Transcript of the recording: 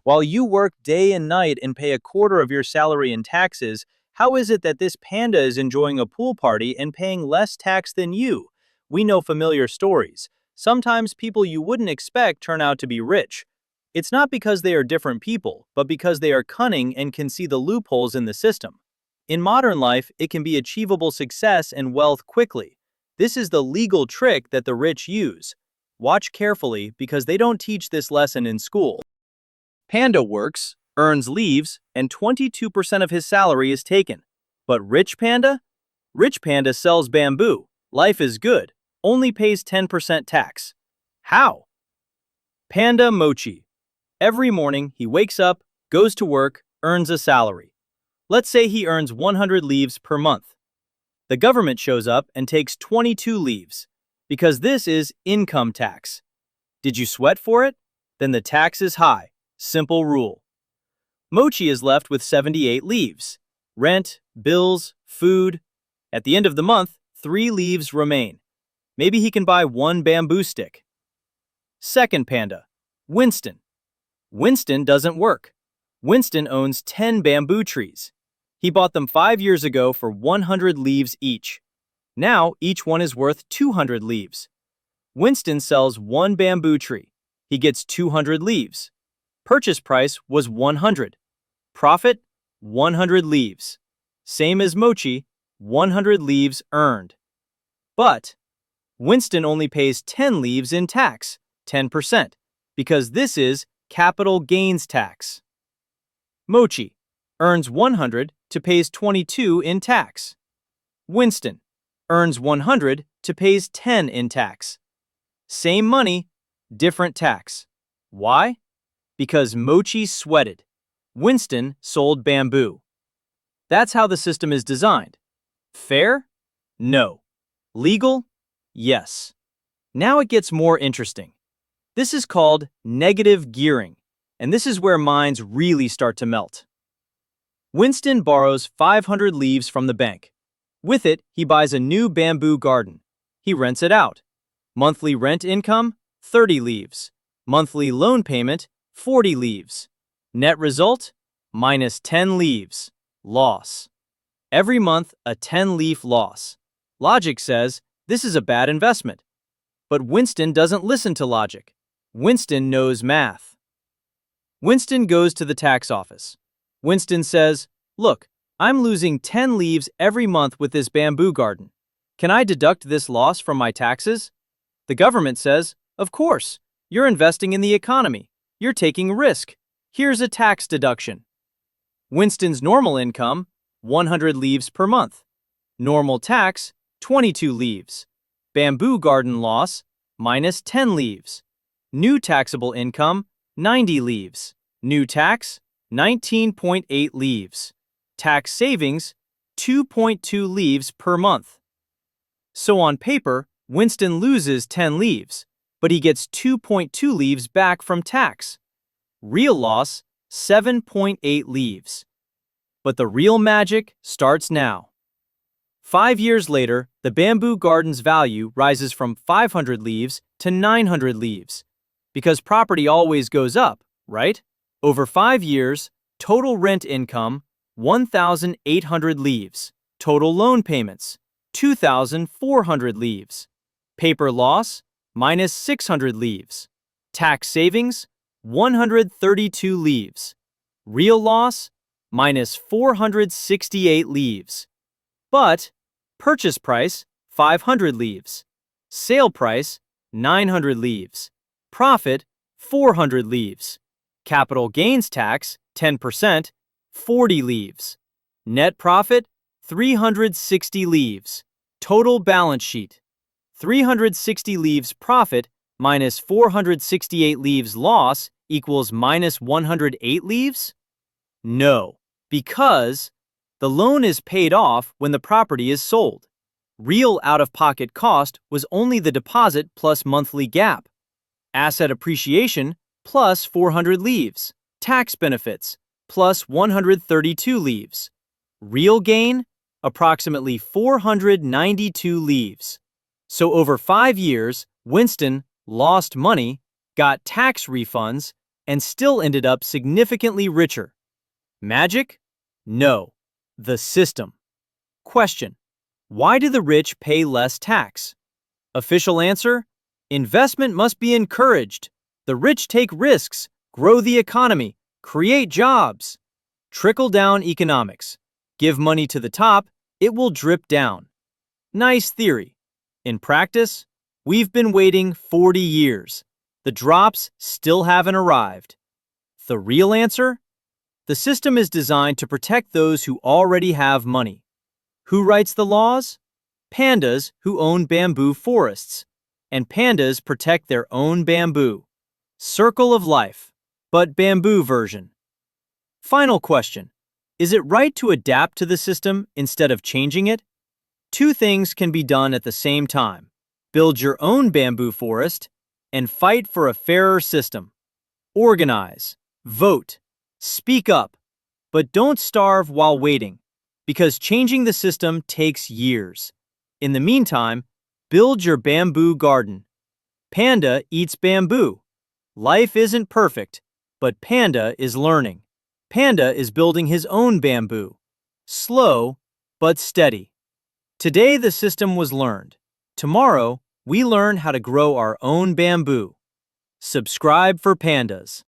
While you work day and night and pay a quarter of your salary in taxes, how is it that this panda is enjoying a pool party and paying less tax than you? We know familiar stories. Sometimes people you wouldn't expect turn out to be rich. It's not because they are different people, but because they are cunning and can see the loopholes in the system. In modern life, it can be achievable success and wealth quickly. This is the legal trick that the rich use. Watch carefully because they don't teach this lesson in school. Panda works, earns leaves, and 22% of his salary is taken. But Rich Panda? Rich Panda sells bamboo. Life is good. Only pays 10% tax. How? Panda Mochi. Every morning, he wakes up, goes to work, earns a salary. Let's say he earns 100 leaves per month. The government shows up and takes 22 leaves, because this is income tax. Did you sweat for it? Then the tax is high. Simple rule. Mochi is left with 78 leaves. Rent, bills, food. At the end of the month, 3 leaves remain. Maybe he can buy 1 bamboo stick. Second panda, Winston. Winston doesn't work. Winston owns 10 bamboo trees. He bought them 5 years ago for 100 leaves each. Now each one is worth 200 leaves. Winston sells 1 bamboo tree. He gets 200 leaves. Purchase price was 100. Profit, 100 leaves. Same as Mochi, 100 leaves earned. But Winston only pays 10 leaves in tax, 10%, because this is capital gains tax. Mochi earns 100 to pays 22 in tax. Winston earns 100 to pays 10 in tax. Same money, different tax. Why? Because Mochi sweated. Winston sold bamboo. That's how the system is designed. Fair? No. Legal? Yes. Now it gets more interesting. This is called negative gearing, and this is where minds really start to melt. Winston borrows 500 leaves from the bank. With it, he buys a new bamboo garden. He rents it out. Monthly rent income, 30 leaves. Monthly loan payment, 40 leaves. Net result, minus 10 leaves. Loss. Every month, a 10-leaf loss. Logic says this is a bad investment. But Winston doesn't listen to logic. Winston knows math. Winston goes to the tax office. Winston says, "Look, I'm losing 10 leaves every month with this bamboo garden. Can I deduct this loss from my taxes?" The government says, "Of course. You're investing in the economy. You're taking risk. Here's a tax deduction." Winston's normal income, 100 leaves per month. Normal tax, 22 leaves. Bamboo garden loss, minus 10 leaves. New taxable income, 90 leaves. New tax, 19.8 leaves. Tax savings, 2.2 leaves per month. So on paper, Winston loses 10 leaves, but he gets 2.2 leaves back from tax. Real loss, 7.8 leaves. But the real magic starts now. 5 years later, the bamboo garden's value rises from 500 leaves to 900 leaves. Because property always goes up, right? Over 5 years, total rent income, 1,800 leaves. Total loan payments, 2,400 leaves. Paper loss, minus 600 leaves. Tax savings, 132 leaves. Real loss, minus 468 leaves. But purchase price, 500 leaves. Sale price, 900 leaves. Profit, 400 leaves. Capital gains tax, 10%, 40 leaves. Net profit, 360 leaves. Total balance sheet, 360 leaves profit minus 468 leaves loss equals minus 108 leaves? No, because the loan is paid off when the property is sold. Real out-of-pocket cost was only the deposit plus monthly gap. Asset appreciation plus 400 leaves. Tax benefits plus 132 leaves. Real gain, approximately 492 leaves. So over 5 years, Winston lost money, got tax refunds, and still ended up significantly richer. Magic? No. The system. Question: why do the rich pay less tax? Official answer: investment must be encouraged. The rich take risks, grow the economy, create jobs. Trickle-down economics. Give money to the top, it will drip down. Nice theory. In practice, we've been waiting 40 years. The drops still haven't arrived. The real answer? The system is designed to protect those who already have money. Who writes the laws? Pandas who own bamboo forests. And pandas protect their own bamboo. Circle of life, but bamboo version. Final question. Is it right to adapt to the system instead of changing it? Two things can be done at the same time. Build your own bamboo forest and fight for a fairer system. Organize, vote, speak up, but don't starve while waiting, because changing the system takes years. In the meantime, build your bamboo garden. Panda eats bamboo. Life isn't perfect, but Panda is learning. Panda is building his own bamboo. Slow, but steady. Today the system was learned. Tomorrow, we learn how to grow our own bamboo. Subscribe for pandas.